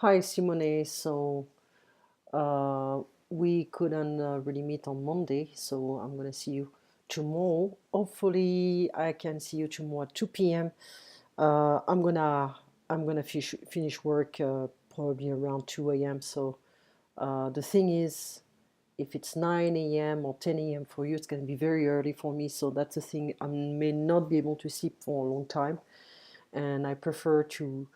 Hi, Simone. Uh, we couldn't really meet on Monday, so I'm gonna see you tomorrow. Hopefully, I can see you tomorrow at 2 p.m. I'm gonna finish work probably around 2 a.m. So the thing is, if it's 9 a.m. or 10 a.m. for you, it's gonna be very early for me. So that's the thing. I may not be able to sleep for a long time, and I prefer to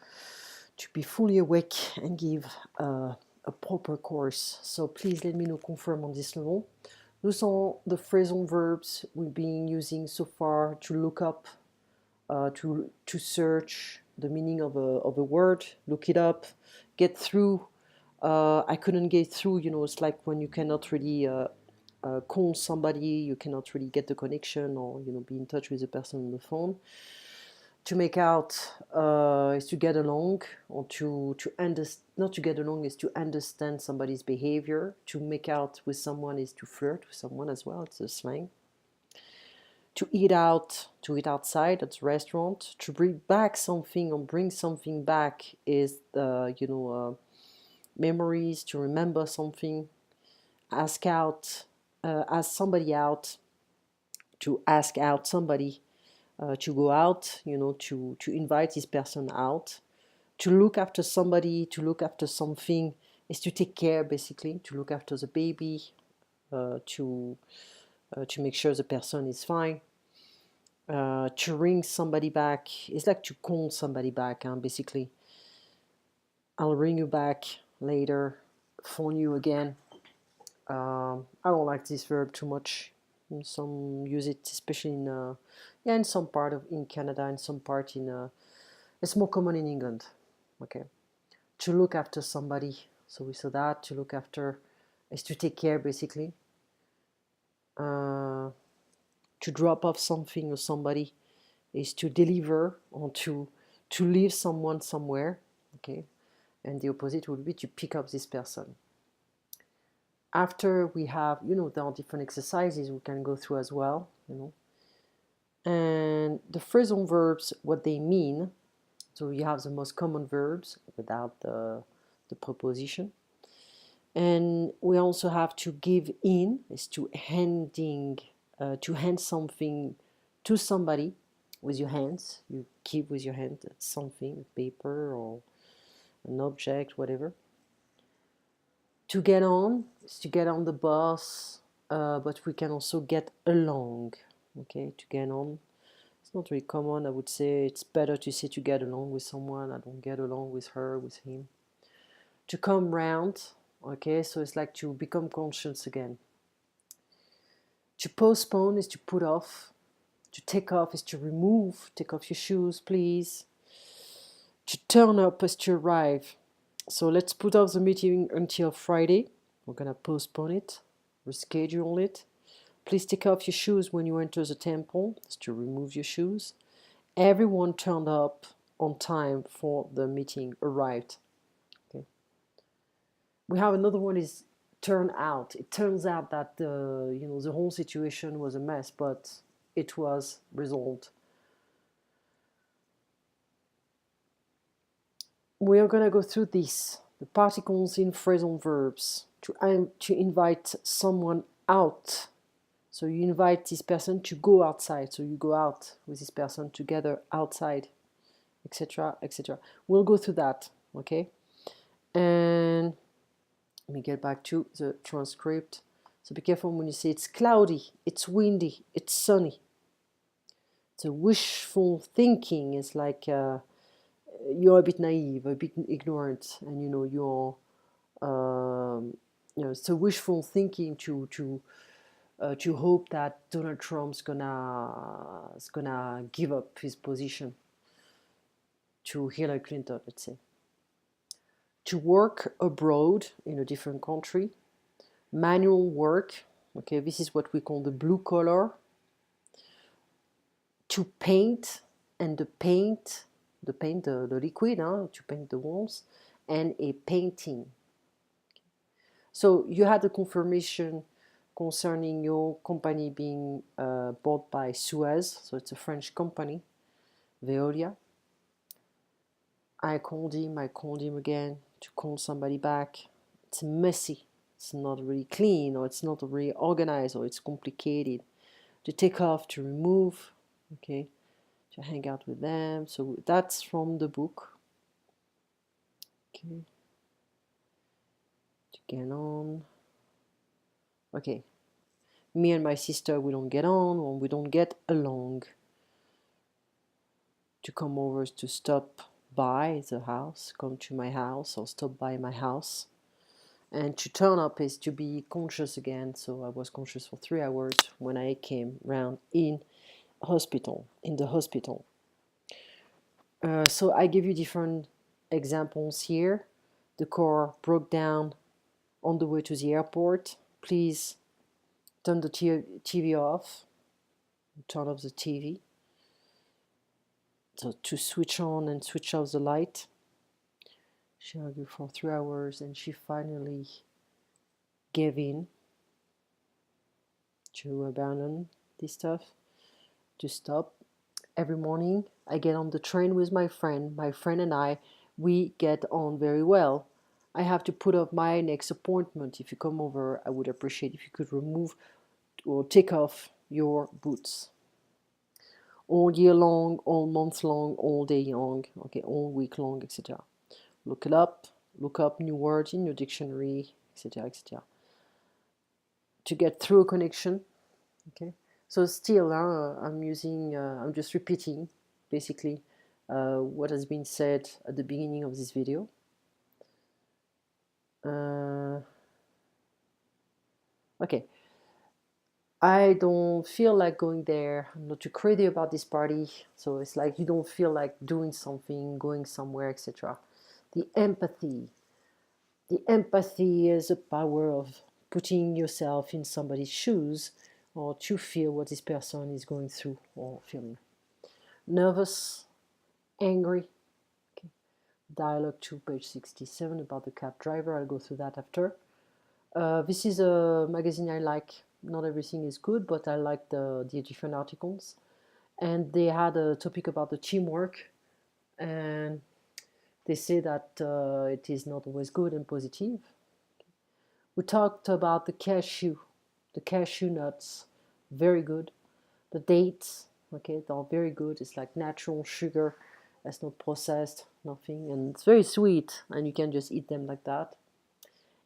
be fully awake and give a proper course. So please let me know confirm on this level. Those are the phrasal verbs we've been using so far to look up, to search the meaning of a word, look it up, get through. I couldn't get through, it's like when you cannot really call somebody, you cannot really get the connection or, be in touch with the person on the phone. To make out is to get along, or to understand. Not to get along is to understand somebody's behavior. To make out with someone is to flirt with someone as well. It's a slang. To eat out, to eat outside at a restaurant. To bring back something or bring something back is the memories. To remember something. Ask out, ask somebody out. To ask out somebody. To go out, to invite this person out. To look after somebody, to look after something is to take care, basically, to look after the baby, to make sure the person is fine. To ring somebody back is like to call somebody back, basically. I'll ring you back later, phone you again. I don't like this verb too much. Some use it, especially in some part of in Canada, and some part in it's more common in England. Okay, to look after somebody. So we saw that to look after is to take care, basically. Uh, to drop off something or somebody is to deliver or to leave someone somewhere. Okay, and the opposite would be to pick up this person. After we have, there are different exercises we can go through as well, And the phrasal verbs, what they mean. So you have the most common verbs without the preposition. And we also have to give in, is to hand something to somebody with your hands. You give with your hand something, a paper or an object, whatever. To get on is to get on the bus, but we can also get along. Okay, to get on. It's not very common. I would say it's better to say to get along with someone. I don't get along with her, with him. To come round. Okay, so it's like to become conscious again. To postpone is to put off. To take off is to remove. Take off your shoes, please. To turn up is to arrive. So let's put off the meeting until Friday. We're gonna postpone it, reschedule it. Please take off your shoes when you enter the temple. It's to remove your shoes. Everyone turned up on time for the meeting, arrived. Okay. We have another one is turn out. It turns out that the whole situation was a mess, but it was resolved. We are gonna go through this. The particles in phrasal verbs to invite someone out. So you invite this person to go outside. So you go out with this person together outside, etc., etc. We'll go through that, okay? And let me get back to the transcript. So be careful when you say it's cloudy, it's windy, it's sunny. So wishful thinking is like you're a bit naive, a bit ignorant, and so wishful thinking to hope that Donald Trump's gonna give up his position to Hillary Clinton, let's say. To work abroad in a different country, manual work. Okay, this is what we call the blue collar. To paint, and the liquid, to paint the walls, and a painting. So you had a confirmation concerning your company being bought by Suez, so it's a French company, Veolia. I called him again to call somebody back. It's messy. It's not really clean, or it's not really organized, or it's complicated to take off, to remove, okay, to hang out with them. So that's from the book. Okay, to get on. Okay, me and my sister, we don't get on, or we don't get along. To come over is to stop by the house, come to my house, or stop by my house. And to turn up is to be conscious again. So I was conscious for 3 hours when I came round in the hospital. So I give you different examples here. The car broke down on the way to the airport. Please turn the TV off. Turn off the TV. So to switch on and switch off the light. She argued for 3 hours and she finally gave in to abandon this stuff, to stop. Every morning I get on the train with my friend. My friend and I, we get on very well. I have to put off my next appointment. If you come over, I would appreciate if you could remove or take off your boots. All year long, all month long, all day long, okay, all week long, etc. Look it up, look up new words in your dictionary, etc., etc. To get through a connection, okay. So still, I'm just repeating, basically, what has been said at the beginning of this video. Okay. I don't feel like going there. I'm not too crazy about this party. So it's like you don't feel like doing something, going somewhere, etc. The empathy. The empathy is the power of putting yourself in somebody's shoes, or to feel what this person is going through or feeling. Nervous, angry. Okay. Dialogue 2, page 67, about the cab driver. I'll go through that after. This is a magazine I like. Not everything is good, but I like the different articles. And they had a topic about the teamwork, and they say that it is not always good and positive. We talked about the cashew nuts, very good. The dates, okay, they're very good. It's like natural sugar, it's not processed, nothing, and it's very sweet, and you can just eat them like that.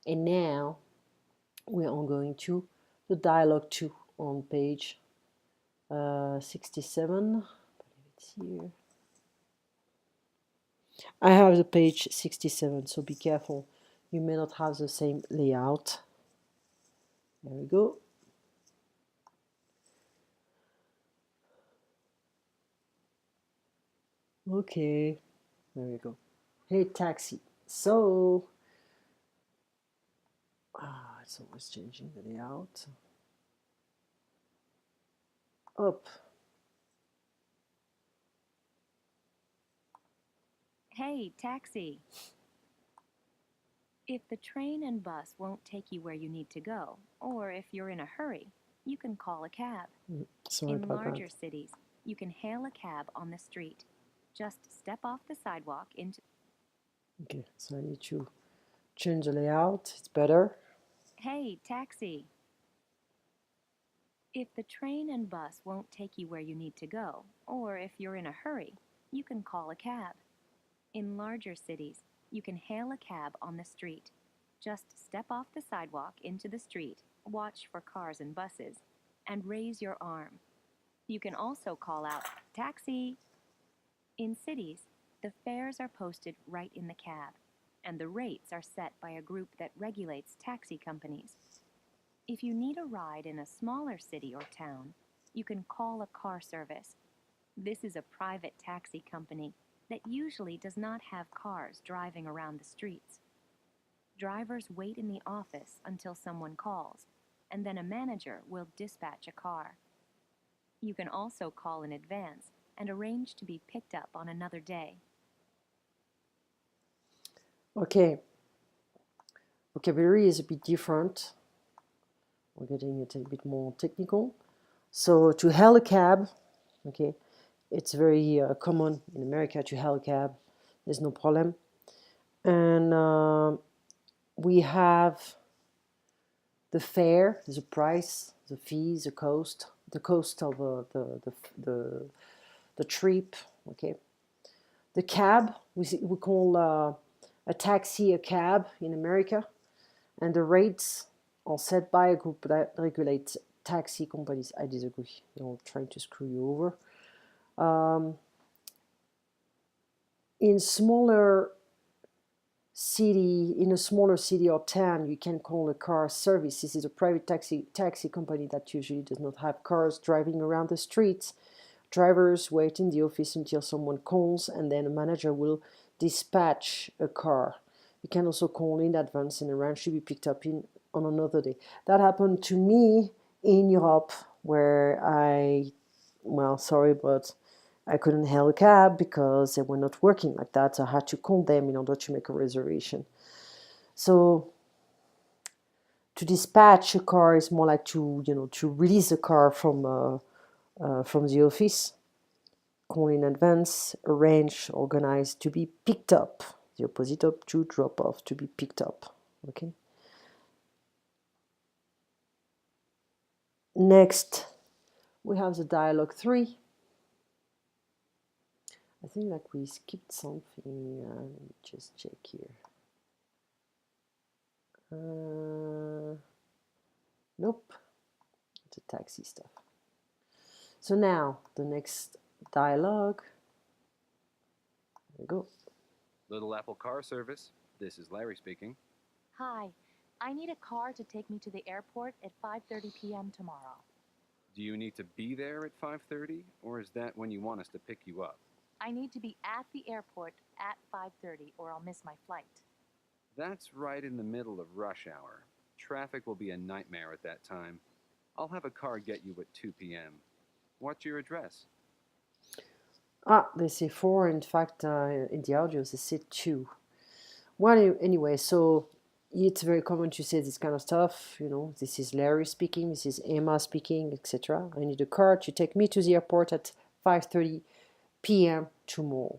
And now we are going to the dialogue 2 on page 67. It's here. I have the page 67, so be careful. You may not have the same layout. There we go. Okay, there we go. Hey, taxi. So, it's always changing the layout. Up. Hey, taxi. If the train and bus won't take you where you need to go, or if you're in a hurry, you can call a cab. Sorry In about larger that. cities, you can hail a cab on the street. Just step off the sidewalk into... Okay, so I need to change the layout. It's better. Hey, taxi. If the train and bus won't take you where you need to go, or if you're in a hurry, you can call a cab. In larger cities, you can hail a cab on the street. Just step off the sidewalk into the street, watch for cars and buses, and raise your arm. You can also call out, "Taxi!" In cities, the fares are posted right in the cab, and the rates are set by a group that regulates taxi companies. If you need a ride in a smaller city or town, you can call a car service. This is a private taxi company that usually does not have cars driving around the streets. Drivers wait in the office until someone calls, and then a manager will dispatch a car. You can also call in advance and arrange to be picked up on another day. Okay. Vocabulary is a bit different. We're getting it a bit more technical. So to hail a cab, okay, it's very common in America to hail a cab. There's no problem. And we have the fare, the price, the fees, the cost of the trip. Okay. The cab, we call a taxi a cab in America, and the rates are set by a group that regulates taxi companies. I disagree. They're trying to screw you over. In a smaller city or town, you can call a car service. This is a private taxi company that usually does not have cars driving around the streets. Drivers wait in the office until someone calls, and then a manager will dispatch a car. You can also call in advance and arrange to be picked up on another day. That happened to me in Europe, where well, sorry, but I couldn't hail a cab because they were not working like that. So I had to call them in order to make a reservation. So to dispatch a car is more like to release a car from the office, call in advance, arrange, organize to be picked up. The opposite of to drop off, to be picked up. Okay. Next, we have the dialogue 3. I think like we skipped something. Let me just check here. Nope, the taxi stuff. So now the next dialogue. There we go. Little Apple Car Service. This is Larry speaking. Hi, I need a car to take me to the airport at 5:30 p.m. tomorrow. Do you need to be there at 5:30, or is that when you want us to pick you up? I need to be at the airport at 5:30 or I'll miss my flight. That's right in the middle of rush hour. Traffic will be a nightmare at that time. I'll have a car get you at 2 p.m. What's your address? They say 4. In fact, in the audio, they say 2. Well, anyway, so it's very common to say this kind of stuff. This is Larry speaking, this is Emma speaking, etc. I need a car to take me to the airport at 5:30 p.m. tomorrow.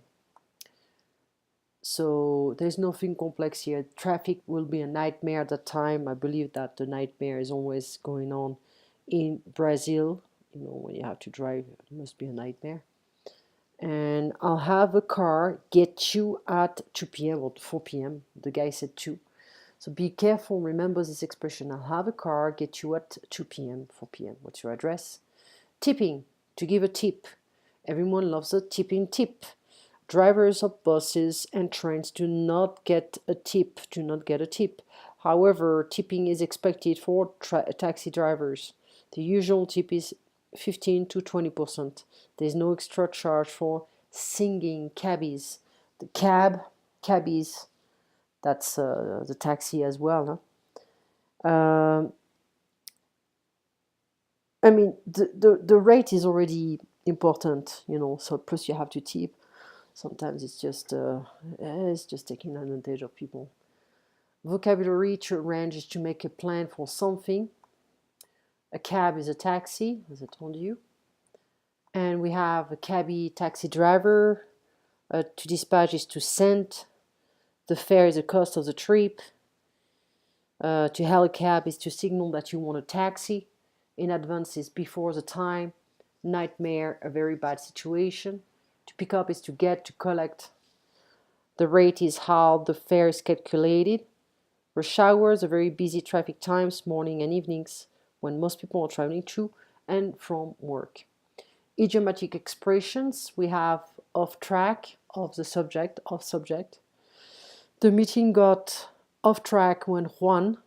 So there's nothing complex here. Traffic will be a nightmare at that time. I believe that the nightmare is always going on in Brazil. When you have to drive, it must be a nightmare. And I'll have a car get you at 2 p.m. or 4 p.m. The guy said 2. So be careful. Remember this expression. I'll have a car get you at 2 p.m., 4 p.m. What's your address? Tipping. To give a tip. Everyone loves a tipping tip. Drivers of buses and trains do not get a tip. However, tipping is expected for taxi drivers. The usual tip is 15 to 20%. There's no extra charge for singing cabbies. The cabbies, that's the taxi as well. Huh? I mean, the rate is already important, so plus you have to tip. Sometimes it's just taking advantage of people. Vocabulary to arrange is to make a plan for something. A cab is a taxi, as I told you. And we have a cabby taxi driver. To dispatch is to send. The fare is the cost of the trip. To hail a cab is to signal that you want a taxi. In advance is before the time. Nightmare, a very bad situation. To pick up is to get, to collect. The rate is how the fare is calculated. Rush hours are very busy traffic times, morning and evenings, when most people are traveling to and from work. Idiomatic expressions, we have off track, of the subject, off subject. The meeting got off track when Juan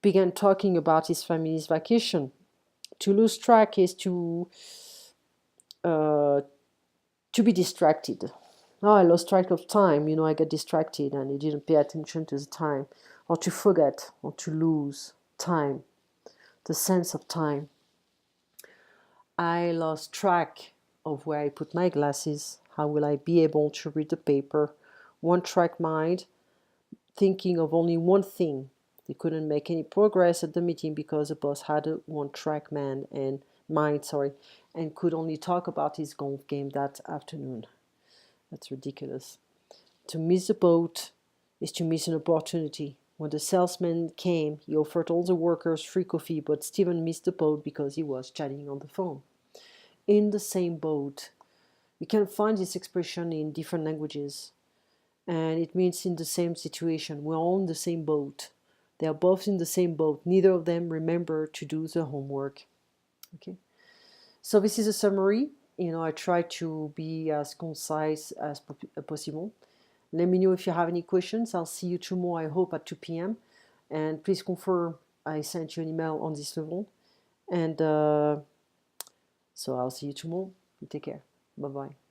began talking about his family's vacation. To lose track is to be distracted. Oh, I lost track of time. I got distracted and I didn't pay attention to the time. Or to forget, or to lose time, the sense of time. I lost track of where I put my glasses. How will I be able to read the paper? One track mind, thinking of only one thing. They couldn't make any progress at the meeting because the boss had a one-track mind, and could only talk about his golf game that afternoon. That's ridiculous. To miss the boat is to miss an opportunity. When the salesman came, he offered all the workers free coffee, but Stephen missed the boat because he was chatting on the phone. In the same boat. We can find this expression in different languages, and it means in the same situation. We're all in the same boat. They are both in the same boat. Neither of them remember to do the homework. Okay. So this is a summary. I try to be as concise as possible. Let me know if you have any questions. I'll see you tomorrow, I hope, at 2 p.m. And please confirm I sent you an email on this level. And so I'll see you tomorrow. You take care. Bye-bye.